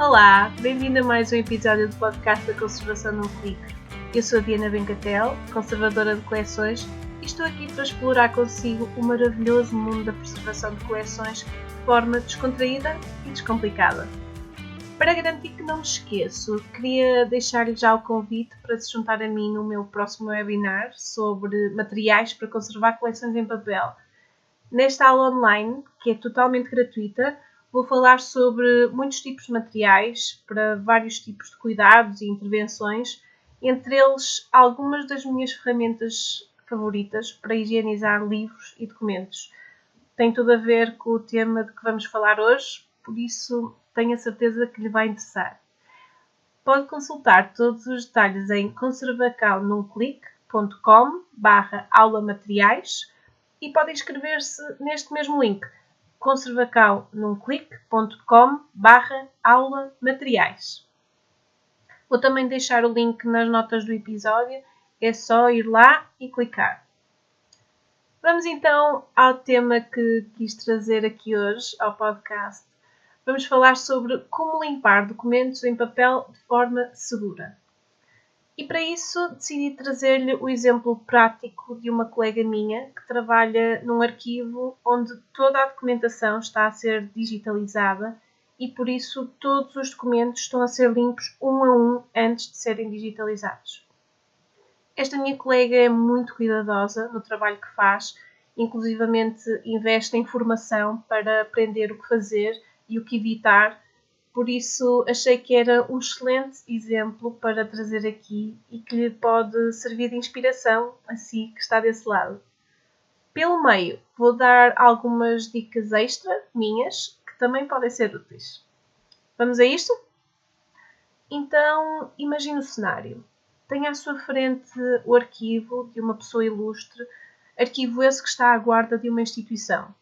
Olá, bem-vindo a mais um episódio do podcast da Conservação num Clique. Eu sou a Diana Bencatel, conservadora de coleções, e estou aqui para explorar consigo o maravilhoso mundo da preservação de coleções de forma descontraída e descomplicada. Para garantir que não me esqueço, queria deixar-lhe já o convite para se juntar a mim no meu próximo webinar sobre materiais para conservar coleções em papel. Nesta aula online, que é totalmente gratuita, vou falar sobre muitos tipos de materiais para vários tipos de cuidados e intervenções, entre eles algumas das minhas ferramentas favoritas para higienizar livros e documentos. Tem tudo a ver com o tema de que vamos falar hoje, por isso tenho a certeza que lhe vai interessar. Pode consultar todos os detalhes em conservacalnumclique.com/aulamateriais e pode inscrever-se neste mesmo link, conservacalnumclique.com/aulamateriais. Vou também deixar o link nas notas do episódio, é só ir lá e clicar. Vamos então ao tema que quis trazer aqui hoje ao podcast. Vamos falar sobre como limpar documentos em papel de forma segura. E para isso decidi trazer-lhe o exemplo prático de uma colega minha que trabalha num arquivo onde toda a documentação está a ser digitalizada e por isso todos os documentos estão a ser limpos um a um antes de serem digitalizados. Esta minha colega é muito cuidadosa no trabalho que faz, inclusivamente investe em formação para aprender o que fazer e o que evitar. Por isso, achei que era um excelente exemplo para trazer aqui e que lhe pode servir de inspiração a si que está desse lado. Pelo meio, vou dar algumas dicas extra minhas que também podem ser úteis. Vamos a isto? Então, imagine o cenário. Tenha à sua frente o arquivo de uma pessoa ilustre, arquivo esse que está à guarda de uma instituição.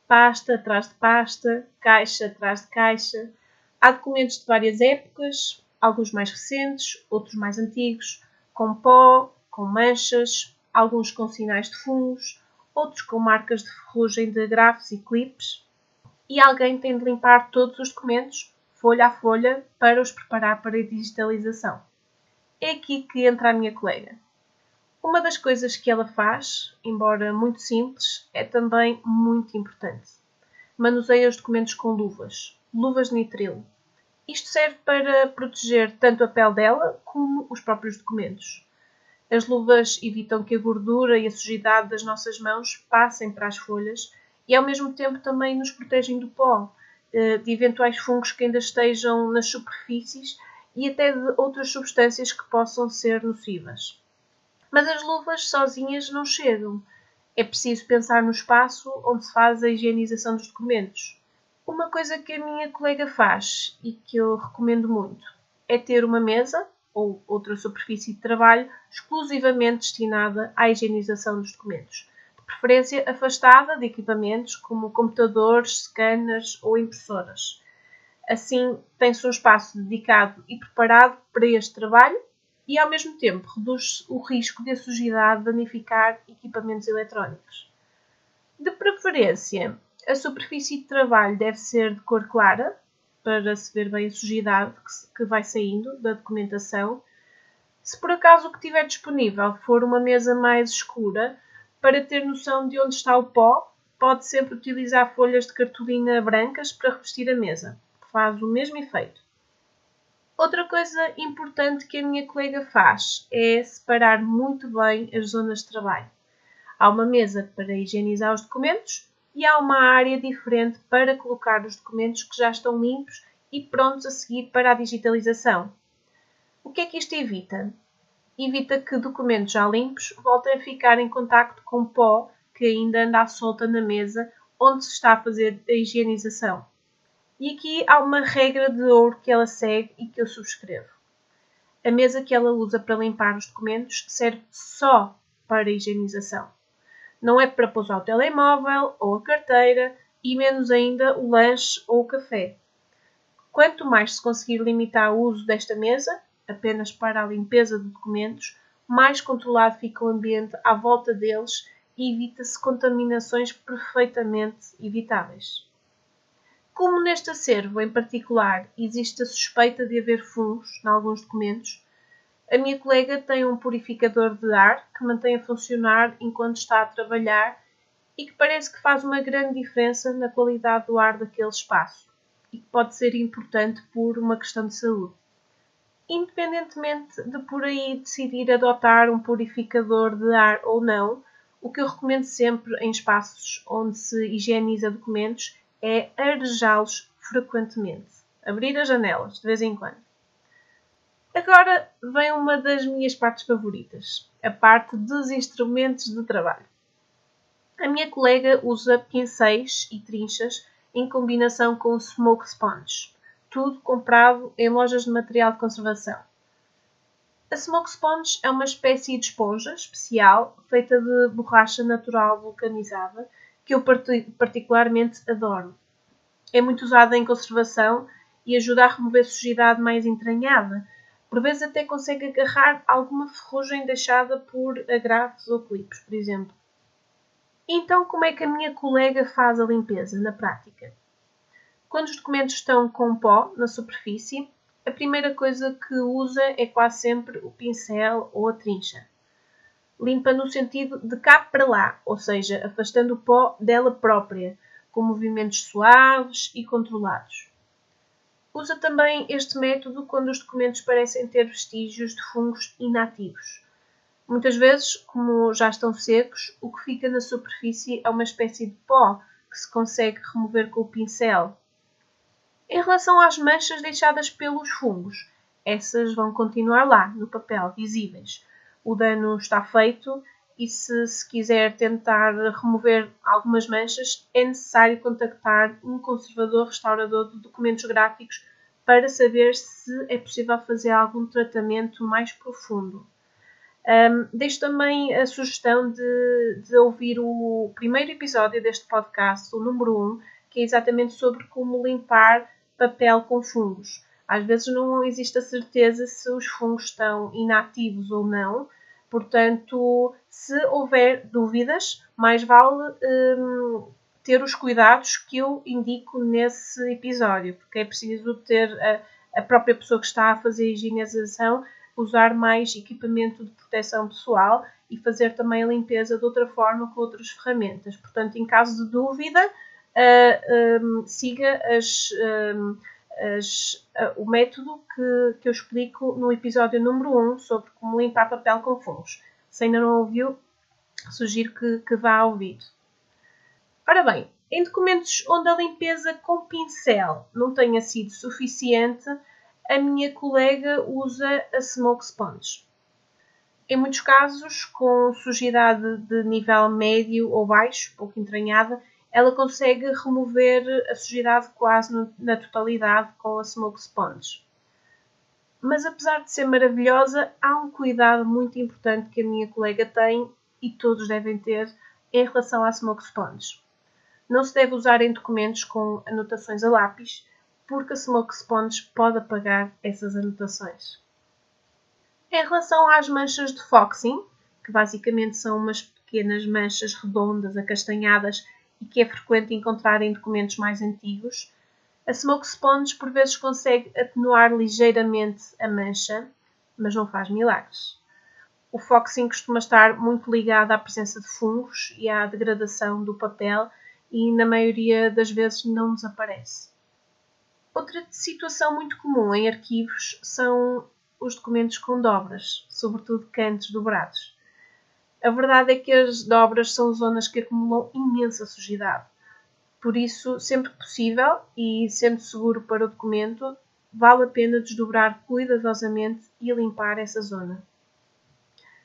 Pasta atrás de pasta, caixa atrás de caixa. Há documentos de várias épocas, alguns mais recentes, outros mais antigos, com pó, com manchas, alguns com sinais de fungos, outros com marcas de ferrugem de grafos e clipes. E alguém tem de limpar todos os documentos, folha a folha, para os preparar para a digitalização. É aqui que entra a minha colega. Uma das coisas que ela faz, embora muito simples, é também muito importante. Manuseia os documentos com luvas de nitrilo. Isto serve para proteger tanto a pele dela como os próprios documentos. As luvas evitam que a gordura e a sujidade das nossas mãos passem para as folhas e ao mesmo tempo também nos protegem do pó, de eventuais fungos que ainda estejam nas superfícies e até de outras substâncias que possam ser nocivas. Mas as luvas sozinhas não chegam. É preciso pensar no espaço onde se faz a higienização dos documentos. Uma coisa que a minha colega faz e que eu recomendo muito é ter uma mesa ou outra superfície de trabalho exclusivamente destinada à higienização dos documentos, de preferência afastada de equipamentos como computadores, scanners ou impressoras. Assim, tem-se um espaço dedicado e preparado para este trabalho e, ao mesmo tempo, reduz o risco de a sujidade danificar equipamentos eletrónicos. De preferência, a superfície de trabalho deve ser de cor clara, para se ver bem a sujidade que vai saindo da documentação. Se por acaso o que tiver disponível for uma mesa mais escura, para ter noção de onde está o pó, pode sempre utilizar folhas de cartolina brancas para revestir a mesa, que faz o mesmo efeito. Outra coisa importante que a minha colega faz é separar muito bem as zonas de trabalho. Há uma mesa para higienizar os documentos e há uma área diferente para colocar os documentos que já estão limpos e prontos a seguir para a digitalização. O que é que isto evita? Evita que documentos já limpos voltem a ficar em contacto com pó que ainda anda à solta na mesa onde se está a fazer a higienização. E aqui há uma regra de ouro que ela segue e que eu subscrevo. A mesa que ela usa para limpar os documentos serve só para a higienização. Não é para pousar o telemóvel ou a carteira e menos ainda o lanche ou o café. Quanto mais se conseguir limitar o uso desta mesa, apenas para a limpeza de documentos, mais controlado fica o ambiente à volta deles e evita-se contaminações perfeitamente evitáveis. Como neste acervo, em particular, existe a suspeita de haver fungos em alguns documentos, a minha colega tem um purificador de ar que mantém a funcionar enquanto está a trabalhar e que parece que faz uma grande diferença na qualidade do ar daquele espaço e que pode ser importante por uma questão de saúde. Independentemente de por aí decidir adotar um purificador de ar ou não, o que eu recomendo sempre em espaços onde se higieniza documentos é arejá-los frequentemente. Abrir as janelas de vez em quando. Agora vem uma das minhas partes favoritas, a parte dos instrumentos de trabalho. A minha colega usa pincéis e trinchas em combinação com smoke sponge, tudo comprado em lojas de material de conservação. A smoke sponge é uma espécie de esponja especial feita de borracha natural vulcanizada que eu particularmente adoro. É muito usada em conservação e ajuda a remover sujidade mais entranhada. Por vezes até consegue agarrar alguma ferrugem deixada por agrafos ou clipes, por exemplo. Então, como é que a minha colega faz a limpeza na prática? Quando os documentos estão com pó na superfície, a primeira coisa que usa é quase sempre o pincel ou a trincha. Limpa no sentido de cá para lá, ou seja, afastando o pó dela própria, com movimentos suaves e controlados. Usa também este método quando os documentos parecem ter vestígios de fungos inativos. Muitas vezes, como já estão secos, o que fica na superfície é uma espécie de pó que se consegue remover com o pincel. Em relação às manchas deixadas pelos fungos, essas vão continuar lá, no papel, visíveis. O dano está feito e se quiser tentar remover algumas manchas, é necessário contactar um conservador restaurador de documentos gráficos para saber se é possível fazer algum tratamento mais profundo. Deixo também a sugestão de ouvir o primeiro episódio deste podcast, o número 1, que é exatamente sobre como limpar papel com fungos. Às vezes não existe a certeza se os fungos estão inativos ou não, portanto, se houver dúvidas, mais vale ter os cuidados que eu indico nesse episódio, porque é preciso ter a própria pessoa que está a fazer a higienização usar mais equipamento de proteção pessoal e fazer também a limpeza de outra forma com outras ferramentas. Portanto, em caso de dúvida, siga o método que eu explico no episódio número 1 sobre como limpar papel com fungos. Se ainda não ouviu, sugiro que vá ao vídeo. Ora bem, em documentos onde a limpeza com pincel não tenha sido suficiente, a minha colega usa a smoke sponge. Em muitos casos, com sujidade de nível médio ou baixo, pouco entranhada, ela consegue remover a sujidade quase na totalidade com a smoke sponge. Mas apesar de ser maravilhosa, há um cuidado muito importante que a minha colega tem e todos devem ter em relação à smoke sponge. Não se deve usar em documentos com anotações a lápis, porque a smoke sponge pode apagar essas anotações. Em relação às manchas de foxing, que basicamente são umas pequenas manchas redondas, acastanhadas e que é frequente encontrar em documentos mais antigos, a smoke sponge por vezes consegue atenuar ligeiramente a mancha, mas não faz milagres. O foxing costuma estar muito ligado à presença de fungos e à degradação do papel e na maioria das vezes não desaparece. Outra situação muito comum em arquivos são os documentos com dobras, sobretudo cantos dobrados. A verdade é que as dobras são zonas que acumulam imensa sujidade. Por isso, sempre que possível e sendo seguro para o documento, vale a pena desdobrar cuidadosamente e limpar essa zona.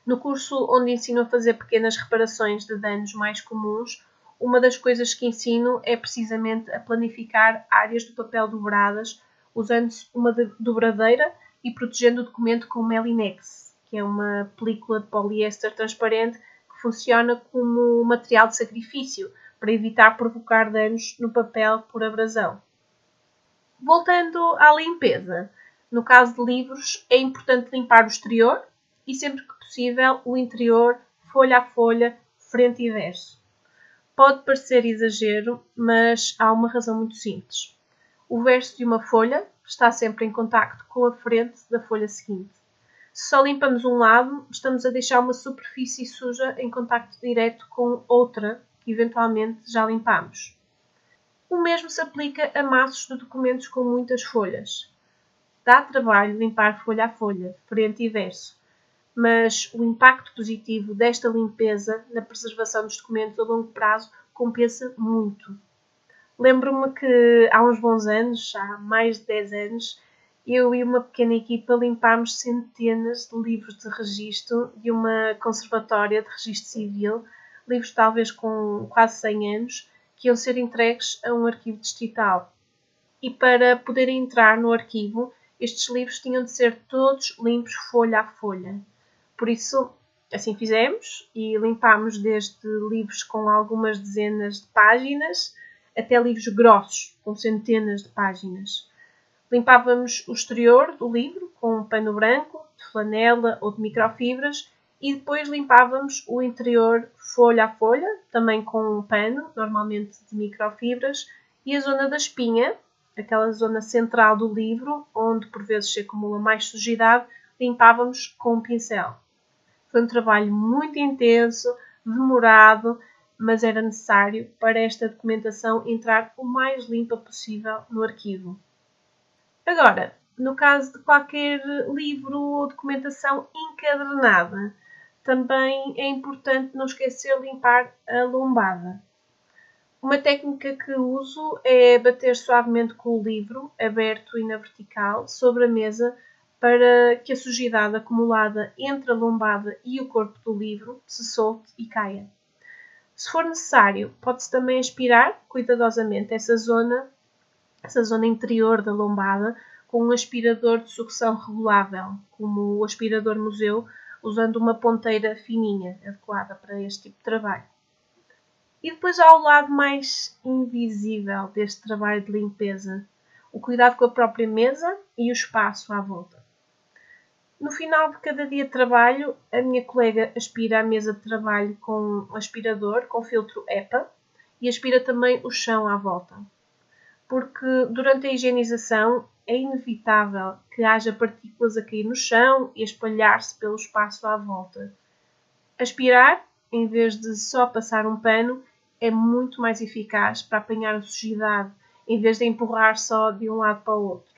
No curso onde ensino a fazer pequenas reparações de danos mais comuns, uma das coisas que ensino é precisamente a planificar áreas do papel dobradas, usando-se uma dobradeira e protegendo o documento com Melinex, que é uma película de poliéster transparente que funciona como material de sacrifício para evitar provocar danos no papel por abrasão. Voltando à limpeza, no caso de livros é importante limpar o exterior e sempre que possível o interior, folha a folha, frente e verso. Pode parecer exagero, mas há uma razão muito simples. O verso de uma folha está sempre em contacto com a frente da folha seguinte. Se só limpamos um lado, estamos a deixar uma superfície suja em contacto direto com outra que eventualmente já limpamos. O mesmo se aplica a maços de documentos com muitas folhas. Dá trabalho limpar folha a folha, frente e verso, mas o impacto positivo desta limpeza na preservação dos documentos a longo prazo compensa muito. Lembro-me que há uns bons anos, há mais de 10 anos, eu e uma pequena equipa limpámos centenas de livros de registro de uma conservatória de registro civil, livros talvez com quase 100 anos, que iam ser entregues a um arquivo distrital. E para poderem entrar no arquivo, estes livros tinham de ser todos limpos folha a folha. Por isso, assim fizemos e limpámos desde livros com algumas dezenas de páginas até livros grossos, com centenas de páginas. Limpávamos o exterior do livro com um pano branco, de flanela ou de microfibras e depois limpávamos o interior folha a folha, também com um pano, normalmente de microfibras, e a zona da espinha, aquela zona central do livro, onde por vezes se acumula mais sujidade, limpávamos com um pincel. Foi um trabalho muito intenso, demorado, mas era necessário para esta documentação entrar o mais limpa possível no arquivo. Agora, no caso de qualquer livro ou documentação encadernada, também é importante não esquecer de limpar a lombada. Uma técnica que uso é bater suavemente com o livro, aberto e na vertical, sobre a mesa, para que a sujidade acumulada entre a lombada e o corpo do livro se solte e caia. Se for necessário, pode-se também aspirar cuidadosamente essa zona interior da lombada, com um aspirador de sucção regulável, como o aspirador museu, usando uma ponteira fininha, adequada para este tipo de trabalho. E depois há o lado mais invisível deste trabalho de limpeza, o cuidado com a própria mesa e o espaço à volta. No final de cada dia de trabalho, a minha colega aspira a mesa de trabalho com um aspirador, com filtro EPA, e aspira também o chão à volta. Porque durante a higienização é inevitável que haja partículas a cair no chão e a espalhar-se pelo espaço à volta. Aspirar, em vez de só passar um pano, é muito mais eficaz para apanhar a sujidade, em vez de empurrar só de um lado para o outro.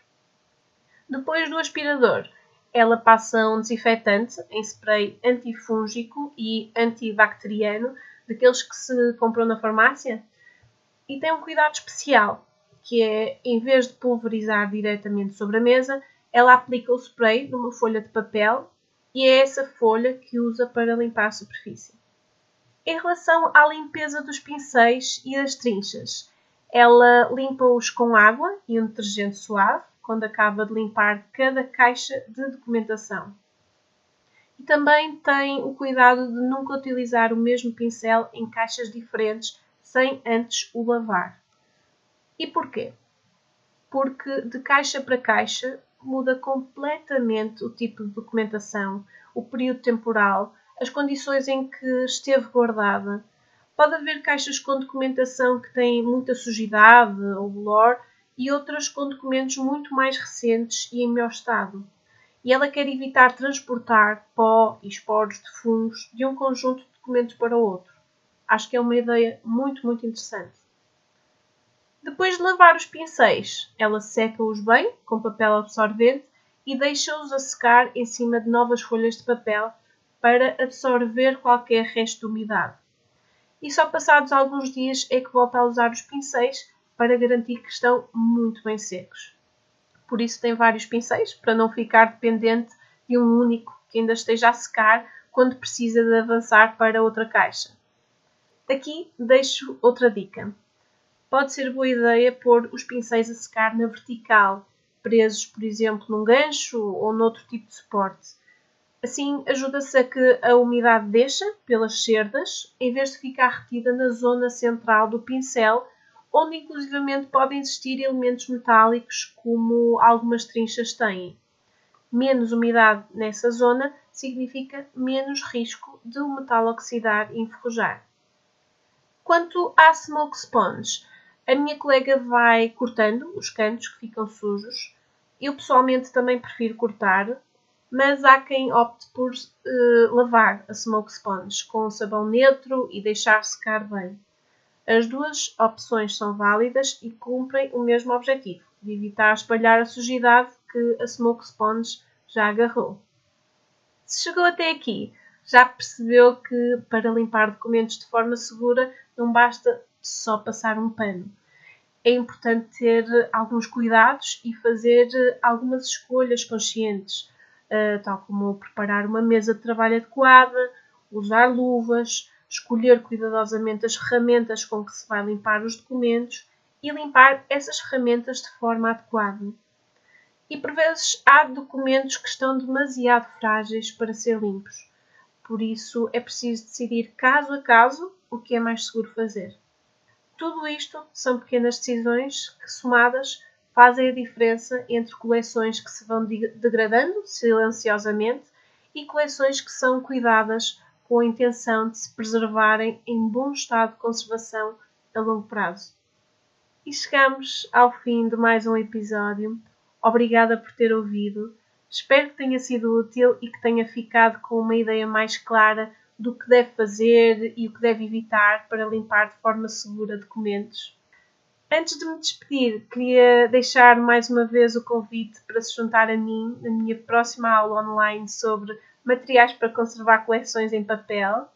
Depois do aspirador, ela passa um desinfetante em spray antifúngico e antibacteriano, daqueles que se compram na farmácia, e tem um cuidado especial, que é, em vez de pulverizar diretamente sobre a mesa, ela aplica o spray numa folha de papel e é essa folha que usa para limpar a superfície. Em relação à limpeza dos pincéis e das trinchas, ela limpa-os com água e um detergente suave, quando acaba de limpar cada caixa de documentação. E também tem o cuidado de nunca utilizar o mesmo pincel em caixas diferentes sem antes o lavar. E porquê? Porque de caixa para caixa muda completamente o tipo de documentação, o período temporal, as condições em que esteve guardada. Pode haver caixas com documentação que têm muita sujidade ou bolor e outras com documentos muito mais recentes e em melhor estado. E ela quer evitar transportar pó e esporos de fungos de um conjunto de documentos para o outro. Acho que é uma ideia muito, muito interessante. Depois de lavar os pincéis, ela seca-os bem com papel absorvente e deixa-os a secar em cima de novas folhas de papel para absorver qualquer resto de umidade. E só passados alguns dias é que volta a usar os pincéis para garantir que estão muito bem secos. Por isso tem vários pincéis, para não ficar dependente de um único que ainda esteja a secar quando precisa de avançar para outra caixa. Aqui deixo outra dica. Pode ser boa ideia pôr os pincéis a secar na vertical, presos, por exemplo, num gancho ou noutro tipo de suporte. Assim, ajuda-se a que a umidade deixe pelas cerdas, em vez de ficar retida na zona central do pincel, onde inclusivamente podem existir elementos metálicos, como algumas trinchas têm. Menos umidade nessa zona significa menos risco de o metal oxidar e enferrujar. Quanto à Smoke Sponge, A minha colega vai cortando os cantos que ficam sujos. Eu pessoalmente também prefiro cortar, mas há quem opte por lavar a smoke sponge com sabão neutro e deixar secar bem. As duas opções são válidas e cumprem o mesmo objetivo, de evitar espalhar a sujidade que a smoke sponge já agarrou. Se chegou até aqui, já percebeu que para limpar documentos de forma segura não basta só passar um pano. É importante ter alguns cuidados e fazer algumas escolhas conscientes, tal como preparar uma mesa de trabalho adequada, usar luvas, escolher cuidadosamente as ferramentas com que se vai limpar os documentos e limpar essas ferramentas de forma adequada. E por vezes há documentos que estão demasiado frágeis para ser limpos. Por isso é preciso decidir caso a caso o que é mais seguro fazer. Tudo isto são pequenas decisões que, somadas, fazem a diferença entre coleções que se vão degradando silenciosamente e coleções que são cuidadas com a intenção de se preservarem em bom estado de conservação a longo prazo. E chegamos ao fim de mais um episódio. Obrigada por ter ouvido. Espero que tenha sido útil e que tenha ficado com uma ideia mais clara do que deve fazer e o que deve evitar para limpar de forma segura documentos. Antes de me despedir, queria deixar mais uma vez o convite para se juntar a mim na minha próxima aula online sobre materiais para conservar coleções em papel.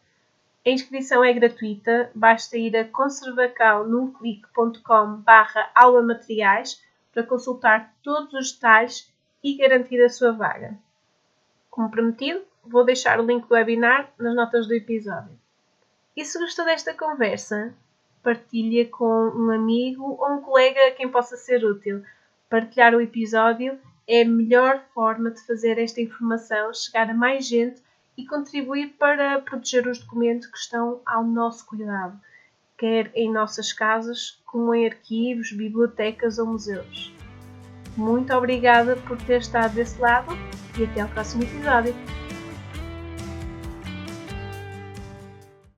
A inscrição é gratuita, basta ir a conservacalnumclique.com/aulamateriais para consultar todos os detalhes e garantir a sua vaga. Como prometido, vou deixar o link do webinar nas notas do episódio. E se gostou desta conversa, partilha com um amigo ou um colega a quem possa ser útil. Partilhar o episódio é a melhor forma de fazer esta informação chegar a mais gente e contribuir para proteger os documentos que estão ao nosso cuidado, quer em nossas casas, como em arquivos, bibliotecas ou museus. Muito obrigada por ter estado desse lado e até ao próximo episódio.